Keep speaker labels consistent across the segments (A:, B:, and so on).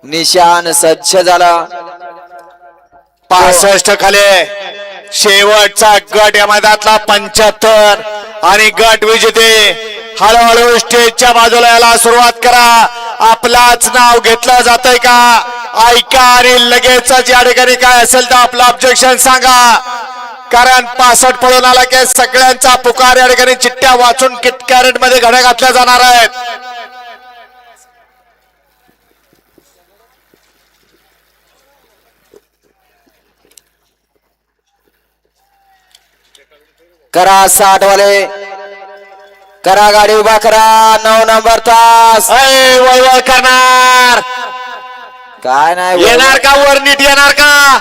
A: निशान सज्ज झाला.
B: 65 खाले शेवटचा गट या मैदानातला 75 आणि गट विजेते हळूहळू स्टेजच्या बाजूला यायला सुरुवात करा. आपलाच नाव घेतलं जातंय का ऐका आणि लगेचच या ठिकाणी काय असेल तर आपलं ऑब्जेक्शन सांगा. कारण 65 पळून आला की सगळ्यांचा पुकार या ठिकाणी चिठ्ठ्या वाचून किट कॅरेट मध्ये घड्या घातल्या जाणार आहेत.
A: करा 60 वाले करा गाडी उभा करा. 9 नंबर तास
B: वळवळ करणार
A: काय नाही
B: येणार का वर नीट येणार का.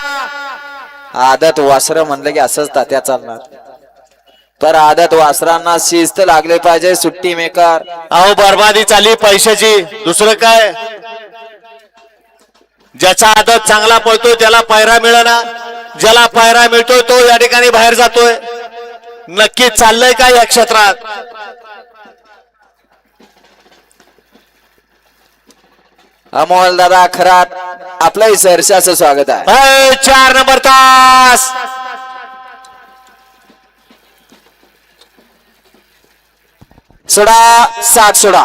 A: आदत वासर म्हणलं की असंच तात्या चालणार. तर आदत वासरांना शिस्त लागले पाहिजे. सुट्टी मेकर
B: अहो बर्बादी चालली पैशाची दुसरं काय. ज्याचा आदत चांगला पळतोय त्याला पायरा मिळेना. ज्याला पायरा मिळतोय तो या ठिकाणी बाहेर जातोय. नक्की चाललंय का या क्षेत्रात.
A: अमोल दादा खरात आपलंही सहर्षाचं स्वागत आहे.
B: 4 नंबर तास
A: सोडा 60 सोडा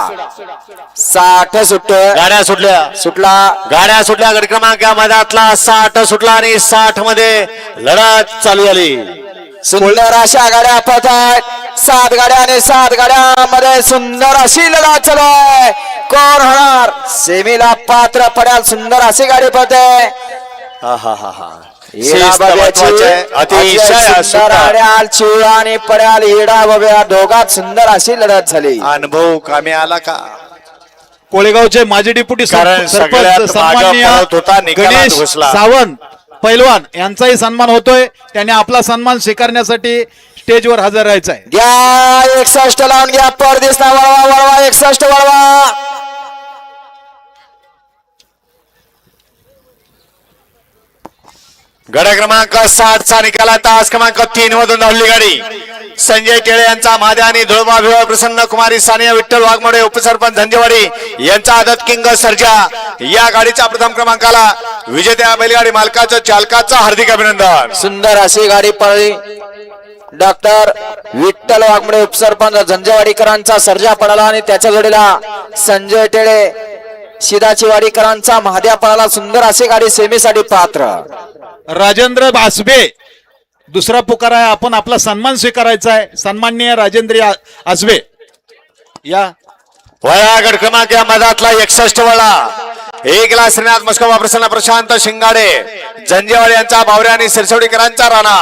A: 60 सुट
B: गाड्या सुटल्या
A: सुटला.
B: गाड्या सुटल्या. गट क्रमांक या मैदानातला 60 सुटला आणि 60 मध्ये लढत चालू झाली.
A: सुंदर अशा गाड्या पळत आहेत. 7 गाड्या आणि 7 गाड्यांमध्ये सुंदर अशी लढत चालू आहे. कोण होणार सेमीला पात्र पडेल. सुंदर अशी गाडी पळते. आणि पड्याल हिडा बब्या दोघात सुंदर अशी लढत झाली.
B: अनुभव कामी आला का.
C: कोळेगावचे माजी डेप्युटी
B: कारण सगळ्यात
C: सरपंच
B: मागं
C: सन्माननीय
B: पळत होता, निकालात
C: गणेश
B: घुसला.
C: सावंत पैलवान यांचाही सन्मान होतोय. त्याने आपला सन्मान स्वीकारण्यासाठी स्टेजवर हजर राहायचं आहे.
A: घ्या 61 लावून घ्या. परदेश वळवा वळवा 61 वळवा.
B: गड क्रमांक 60 चा निकाला तास क्रमांक 3 मधून धावली गाडी. संजय टेळे यांचा माद्या आणि धुळबा विवाह प्रसन्न कुमारी सानिया विठ्ठल वाघमोडे उपसरपंच धंजेवाडी यांचा आदत किंग सर्जा या गाडीच्या प्रथम क्रमांकाला विजेत्या बैलगाडी मालकाचं चालकाचं हार्दिक अभिनंदन.
A: सुंदर अशी गाडी पळली. डॉक्टर विठ्ठल वाघमोडे उपसरपंच झंजेवाडीकरांचा सर्जा पळाला आणि त्याच्या जोडीला संजय टेळे शिदाचीवाडीकरांचा महाद्या पळाला. सुंदर अशी गाडी सेमीसाठी पात्र.
C: राजेंद्र आसबे दुसरा पुकार आहे. आपण आपला सन्मान स्वीकारायचा आहे. सन्माननीय राजेंद्र आसबे या
B: वळा. गड क्रमांक या मैदानातला 61 वळा. 1 ला श्रीनाथ मस्कोबा प्रसन्न प्रशांत शिंगाडे झंजेवाडी यांचा भावऱ्या आणि सिरसवडीकरांचा राणा